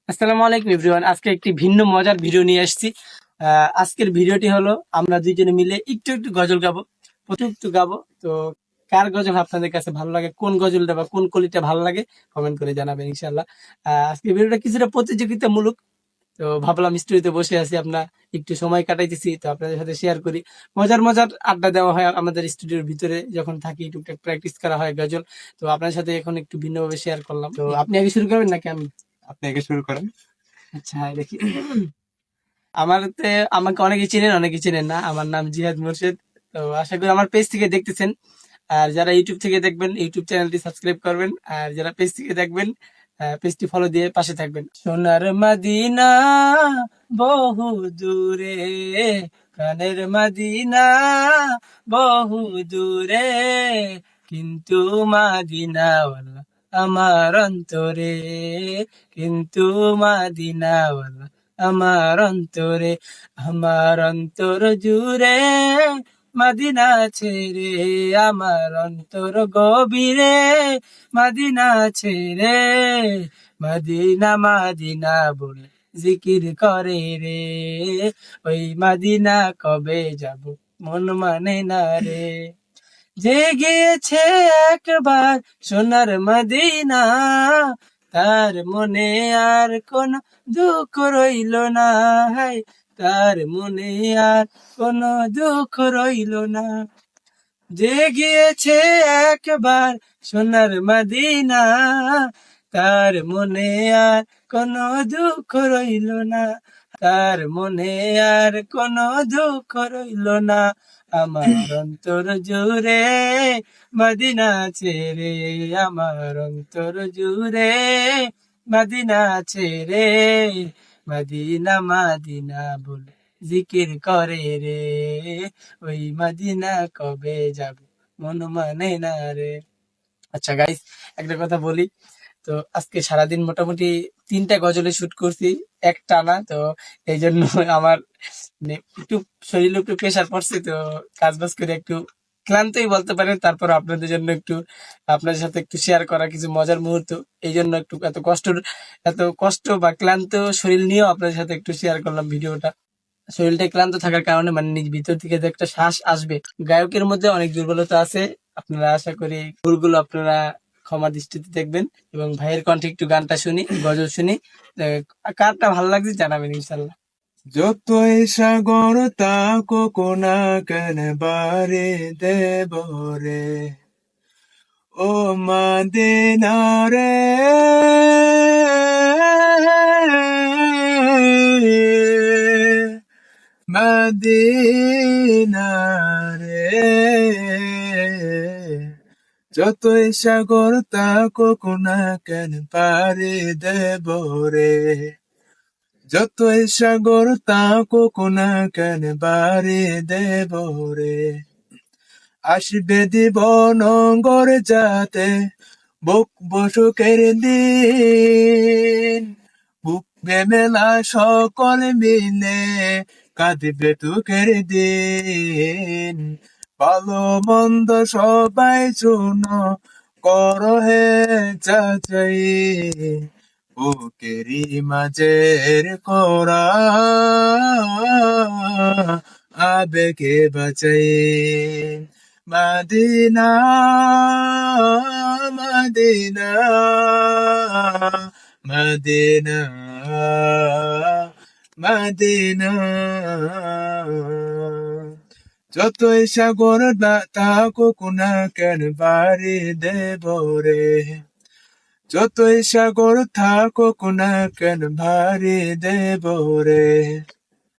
আসসালামু আলাইকুম এভরিওয়ান। আজকে একটি ভিন্ন মজার ভিডিও নিয়ে আসছি। আজকের ভিডিওটি হলো আমরা দুইজনে মিলে একটু একটু গজল গাবো, প্রচুর একটু গাবো। তো কার গজল আপনাদের কাছে ভালো লাগে, কোন গজলটা বা কোন কলিটা ভালো লাগে কমেন্ট করে জানাবেন ইনশাল্লাহ। আজকে ভিডিওটা কিছুটা প্রতিযোগিতামূলক। তো ভাবলাম স্টুডিওতে বসে আছি, আপনার একটু সময় কাটাইতেছি, তো আপনাদের সাথে শেয়ার করি। মজার মজার আড্ডা দেওয়া হয় আমাদের স্টুডিওর ভিতরে যখন থাকি, টুকটাক প্র্যাকটিস করা হয় গজল। তো আপনার সাথে এখন একটু ভিন্নভাবে শেয়ার করলাম। তো আপনি আগে শুরু করবেন নাকি আমি? আপনি আগে শুরু করেন। আচ্ছা, দেখি। আমারতে আমাকে অনেকে চেনেন, অনেকে চেনেন না। আমার নাম জিহাদ মোর্শেদ। তো আশা করি আমার পেজ থেকে দেখতেছেন। আর যারা ইউটিউব থেকে দেখবেন, ইউটিউব চ্যানেলটি সাবস্ক্রাইব করবেন। আর যারা পেজ থেকে দেখবেন, পেজটি ফলো দিয়ে পাশে থাকবেন। সোনার মাদিনা বহু দূরে, প্রাণের মাদিনা বহু দূরে, কিন্তু মাদিনাওয়ালা আমার অন্তরে, কিন্তু মাদিনাওয়ালা আমার অন্তরে, আমার অন্তর জুড়ে মদিনা ছেড়ে, আমার অন্তর গভীরে মদিনা ছেড়ে, মদিনা মদিনা বলে জিকির করে রে, ওই মদিনা কবে যাব মন মানে না রে। যে গিয়েছে একবার সোনার মদিনা, তার মনে আর কোন দুঃখ রইল না, হায় তার মনে আর কোন দুঃখ রইল না। যে গিয়েছে একবার সোনার মদিনা, তার মনে আর কোনো দুঃখ রইল না, তার মনে আর কোনো দুঃখ রইল না। আমার অন্তর জুড়ে মদিনা ছেড়ে, আমার অন্তর জুড়ে মদিনা ছেড়ে, মদিনা মদিনা বলে জিকির করে রে, ওই মদিনা কবে যাব মন মানে না রে। আচ্ছা গাইস, একটা কথা বলি। তো আজকে সারাদিন মোটামুটি 3টা গজলে শুট করছি এক টানা। তো এই জন্য আমার মানে একটু শরীরে একটু প্রেশার পড়ছে। তো কাজ বাজ করে একটু ক্লান্তই বলতে পারেন। তারপর আপনাদের জন্য একটু, আপনাদের সাথে একটু শেয়ার করা কিছু মজার মুহূর্ত। এই জন্য একটু এত কষ্ট বা ক্লান্ত শরীর নিয়েও আপনাদের সাথে একটু শেয়ার করলাম ভিডিওটা। শরীরটা ক্লান্ত থাকার কারণে মানে নিজ ভিতর থেকে যে একটা শ্বাস আসবে। গায়কের মধ্যে অনেক দুর্বলতা আছে, আপনারা আশা করি ভুলগুলো আপনারা ক্ষমা দৃষ্টিতে দেখবেন। এবং ভাইয়ের কণ্ঠে একটু গানটা শুনি, গজল শুনি। কারটা ভালো লাগছে জানাবেন ইনশাল্লাহ। যতই সাগর তাকুক না কেন বারে দেব রে, ও মদিনা রে, মদিনা রে। যতই সাগর তাকুক না কেন পারে দেব রে, যতই সাগর তাকুক না কেন বাড়ি দেব রে। আসবে দিব নঙ্গর যাতে বুক বসুকের দিন, বুকবে মেলা সকল মিলে কাঁদবে দুঃখের দিন। ভালো মন্দ সবাই শুনো, করো হে যাচাই, বুকেরই মাঝের করা আবেগে বাঁচাই। Medina Medina Medina Medina. যতই সাগর থাকুক না কেন বাড়ি দেব রে, যতই সাগর থাকুক না কেন ভারী দেব রে।